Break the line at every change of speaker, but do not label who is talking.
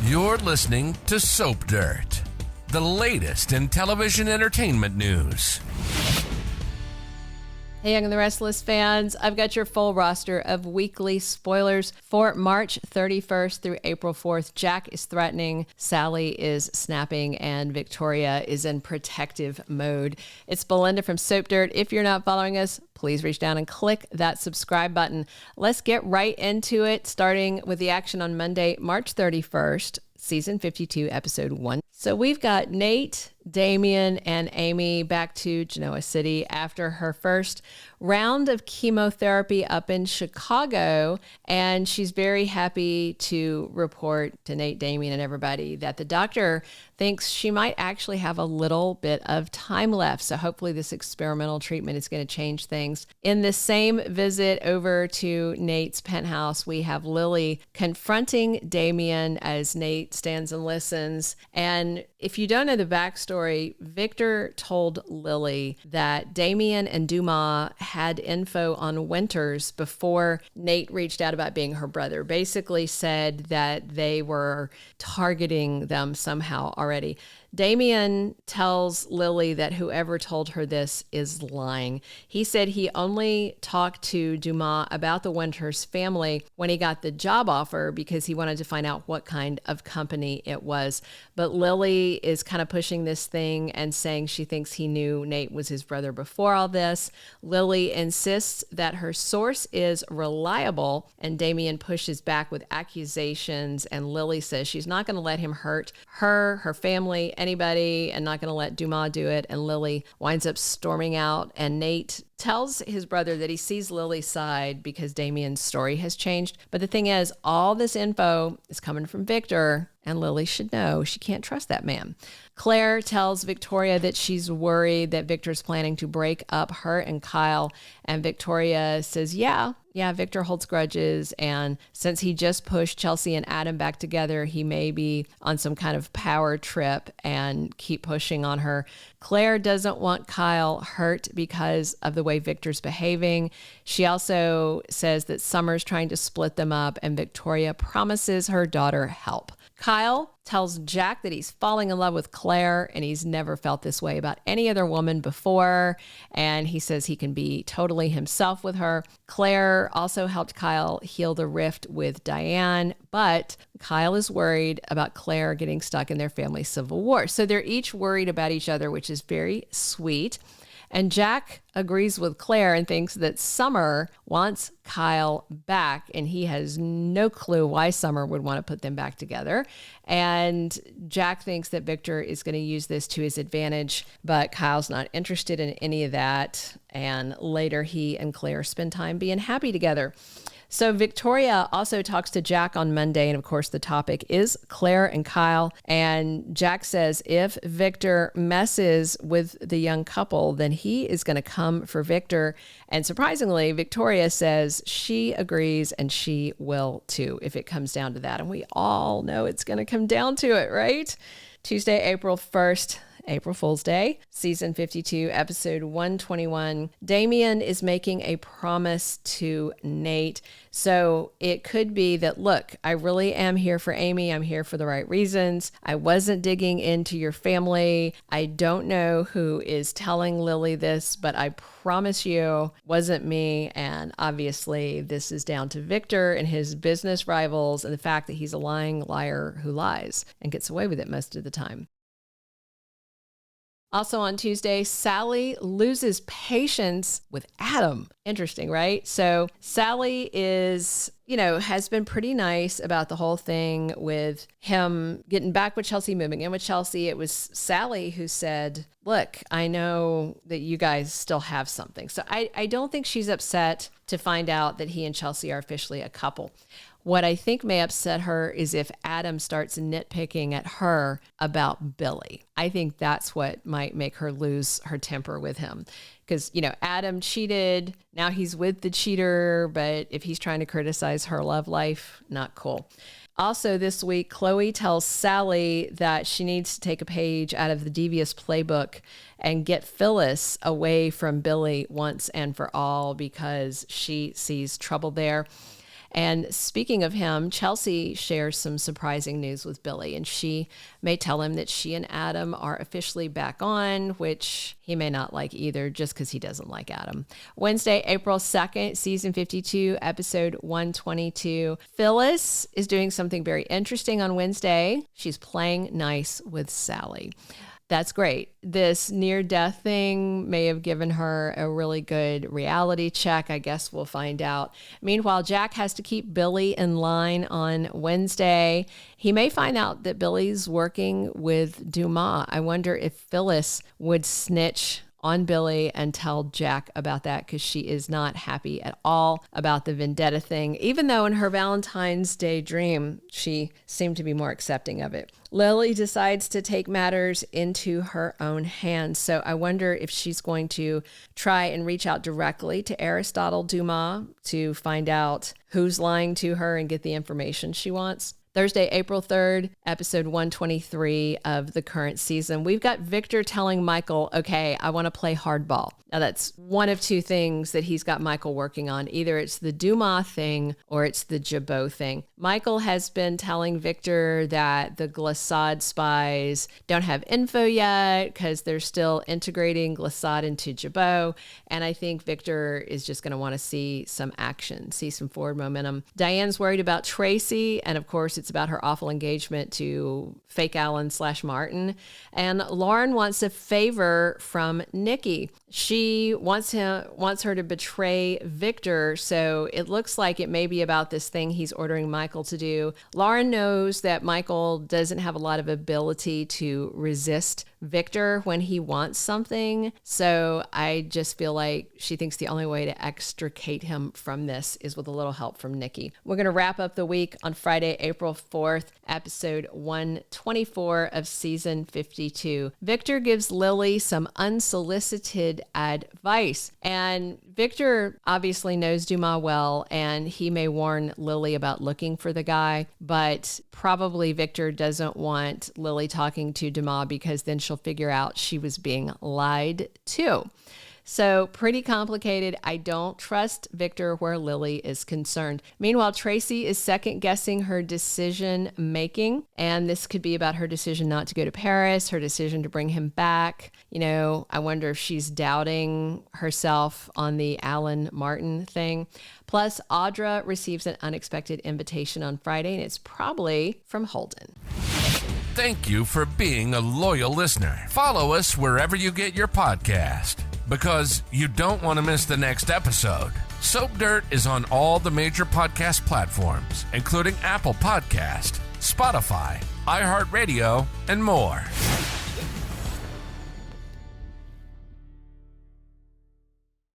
You're listening to Soap Dirt, the latest in television entertainment news.
Hey, Young and the Restless fans, I've got your full roster of weekly spoilers for March 31st through April 4th. Jack is threatening, Sally is snapping, and Victoria is in protective mode. It's Belinda from Soap Dirt. If you're not following us, please reach down and click that subscribe button. Let's get right into it, starting with the action on Monday, March 31st, season 52, episode 1. So we've got Nate, Damian, and Amy back to Genoa City after her first round of chemotherapy up in Chicago. And she's very happy to report to Nate, Damian, and everybody that the doctor thinks she might actually have a little bit of time left. So hopefully this experimental treatment is going to change things. In the same visit over to Nate's penthouse, we have Lily confronting Damian as Nate stands and listens. And if you don't know the backstory, Victor told Lily that Damian and Dumas had info on Winters before Nate reached out about being her brother. Basically said that they were targeting them somehow already. Damian tells Lily that whoever told her this is lying. He said he only talked to Dumas about the Winters family when he got the job offer because he wanted to find out what kind of company it was. But Lily is kind of pushing this thing and saying she thinks he knew Nate was his brother before all this. Lily insists that her source is reliable, and Damian pushes back with accusations, and Lily says she's not going to let him hurt her family, anybody, and not going to let Dumas do it. And Lily winds up storming out, and Nate tells his brother that he sees Lily's side because Damian's story has changed. But the thing is, all this info is coming from Victor, and Lily should know she can't trust that man. Claire tells Victoria that she's worried that Victor's planning to break up her and Kyle. And Victoria says, yeah, Victor holds grudges. And since he just pushed Chelsea and Adam back together, he may be on some kind of power trip and keep pushing on her. Claire doesn't want Kyle hurt because of the way Victor's behaving. She also says that Summer's trying to split them up, and Victoria promises her daughter help. Kyle tells Jack that he's falling in love with Claire, and he's never felt this way about any other woman before. And he says he can be totally himself with her. Claire also helped Kyle heal the rift with Diane, but Kyle is worried about Claire getting stuck in their family civil war. So they're each worried about each other, which is very sweet. And Jack agrees with Claire and thinks that Summer wants Kyle back, and he has no clue why Summer would want to put them back together. And Jack thinks that Victor is going to use this to his advantage, but Kyle's not interested in any of that. And later he and Claire spend time being happy together. So Victoria also talks to Jack on Monday, and of course the topic is Claire and Kyle. And Jack says if Victor messes with the young couple, then he is going to come for Victor. And surprisingly, Victoria says she agrees, and she will too if it comes down to that. And we all know it's going to come down to it, right? Tuesday, April 1st. April Fool's Day, season 52, episode 121. Damian is making a promise to Nate. So it could be that, look, I really am here for Amy. I'm here for the right reasons. I wasn't digging into your family. I don't know who is telling Lily this, but I promise you wasn't me. And obviously this is down to Victor and his business rivals and the fact that he's a lying liar who lies and gets away with it most of the time. Also on Tuesday, Sally loses patience with Adam. Interesting, right? So Sally has been pretty nice about the whole thing with him getting back with Chelsea, moving in with Chelsea. It was Sally who said, look, I know that you guys still have something. So I don't think she's upset to find out that he and Chelsea are officially a couple. What I think may upset her is if Adam starts nitpicking at her about Billy. I think that's what might make her lose her temper with him. Because, Adam cheated. Now he's with the cheater. But if he's trying to criticize her love life, not cool. Also this week, Chloe tells Sally that she needs to take a page out of the devious playbook and get Phyllis away from Billy once and for all because she sees trouble there. And speaking of him, Chelsea shares some surprising news with Billy, and she may tell him that she and Adam are officially back on, which he may not like either, just because he doesn't like Adam. Wednesday, April 2nd, season 52, episode 122. Phyllis is doing something very interesting on Wednesday. She's playing nice with Sally. That's great. This near-death thing may have given her a really good reality check. I guess we'll find out. Meanwhile, Jack has to keep Billy in line on Wednesday. He may find out that Billy's working with Dumas. I wonder if Phyllis would snitch on Billy and tell Jack about that, because she is not happy at all about the vendetta thing, even though in her Valentine's Day dream, she seemed to be more accepting of it. Lily decides to take matters into her own hands. So I wonder if she's going to try and reach out directly to Aristotle Dumas to find out who's lying to her and get the information she wants. Thursday, April 3rd, episode 123 of the current season. We've got Victor telling Michael, okay, I want to play hardball. Now, that's one of two things that he's got Michael working on. Either it's the Dumas thing or it's the Jabot thing. Michael has been telling Victor that the Glissade spies don't have info yet because they're still integrating Glissade into Jabot. And I think Victor is just going to want to see some action, see some forward momentum. Diane's worried about Tracy. And of course, it's about her awful engagement to fake Alan / Martin. And Lauren wants a favor from Nikki. She wants her to betray Victor, so it looks like it may be about this thing he's ordering Michael to do. Lauren knows that Michael doesn't have a lot of ability to resist Victor when he wants something, so I just feel like she thinks the only way to extricate him from this is with a little help from Nikki. We're going to wrap up the week on Friday, April 4th, episode 124 of season 52. Victor gives Lily some unsolicited advice, and Victor obviously knows Dumas well, and he may warn Lily about looking for the guy, but probably Victor doesn't want Lily talking to Dumas because then she'll figure out she was being lied to. So pretty complicated. I don't trust Victor where Lily is concerned. Meanwhile, Tracy is second guessing her decision making, and this could be about her decision not to go to Paris, her decision to bring him back. You know, I wonder if she's doubting herself on the Alan Martin thing. Plus, Audra receives an unexpected invitation on Friday, and it's probably from Holden.
Thank you for being a loyal listener. Follow us wherever you get your podcast, because you don't want to miss the next episode. Soap Dirt is on all the major podcast platforms, including Apple Podcast, Spotify, iHeartRadio, and more.